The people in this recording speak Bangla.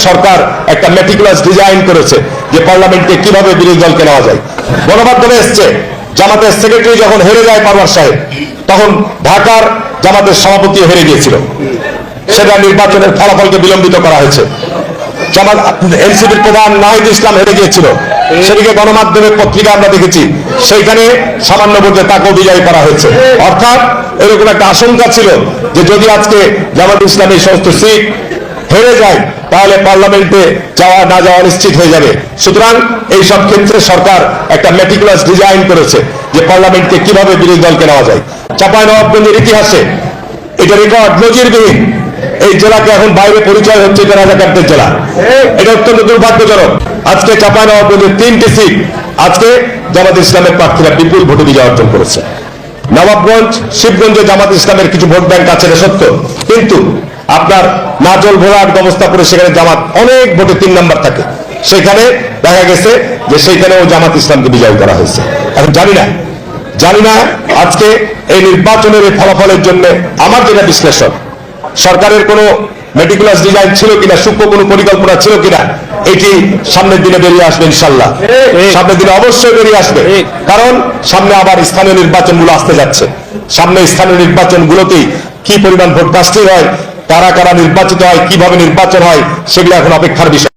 সরকার একটা মেটিকুলাস ডিজাইন করেছে যে পার্লামেন্টে কিভাবে বিরোধী দলকে নেওয়া যায়। গণমাধ্যমে এসছে জামাতের সেক্রেটারি যখন হেরে যায় পারওয়ার সাহেব, তখন ঢাকার জামাতের সভাপতি হেরে গিয়েছিল, সেটা নির্বাচনের ফলাফলকে বিলম্বিত করা হয়েছে। জামাত এনসিপির প্রধান নাহিদ ইসলাম হেরে গিয়েছিল, সেদিকে গণমাধ্যমের পত্রিকা আমরা দেখেছি, সেইখানে সামান্য ভোটে তাকেও বিজয়ী করা হয়েছে। অর্থাৎ এরকম একটা আশঙ্কা ছিল যে যদি আজকে জামাত ইসলাম এই সমস্ত সিট হেরে যায় তাহলে পার্লামেন্টে যাওয়া না যাওয়া নিশ্চিত হয়ে যাবে। সুতরাং এই সব ক্ষেত্রে সরকার একটা মেটিকুলাস ডিজাইন করেছে যে পার্লামেন্টে কিভাবে বিরোধী দলকে নেওয়া যায়। চাঁপাইনবাবগঞ্জের ইতিহাসে এটা রেকর্ড, নজিরবিহীন। এই জেলাকে এখন বাইরে পরিচয় হচ্ছে এটা রাজাকারদের জেলা। এটা অত্যন্ত দুর্ভাগ্যজনক। আজকে চাঁপাইনবাবগঞ্জের 3টি সিট আজকে জামাত ইসলামের প্রার্থীরা বিপুল ভোটে বিজয় অর্জন করেছে। নবাবগঞ্জ, শিবগঞ্জে জামাত ইসলামের কিছু ভোট ব্যাংক আছে, এটা সত্য, কিন্তু আপনার নাজল ভোলার ব্যবস্থা করে সেখানে জামাত অনেক ভোটে 3 নম্বর থাকে, সেখানে দেখা গেছে যে সেইখানেও জামাত ইসলামকে বিজয় করা হয়েছে। এখন জানি না আজকে এই নির্বাচনের এই ফলাফলের জন্য আমার যেটা বিশ্লেষণ, সরকারের কোনো মেটিকুলাস ডিজাইন ছিল কিনা, সূক্ষ্ম কোনো পরিকল্পনা ছিল কিনা, এটি সামনের দিনে বেরিয়ে আসবে ইনশাল্লাহ। সামনের দিনে অবশ্যই বেরিয়ে আসবে, কারণ সামনে আবার স্থানীয় নির্বাচনগুলো আসতে যাচ্ছে। সামনে স্থানীয় নির্বাচনগুলোতেই কি পরিমাণ ভোট কাস্টিং হয়, কারা কারা নির্বাচিত হয়, কিভাবে নির্বাচন হয়, সেগুলো এখন অপেক্ষার বিষয়।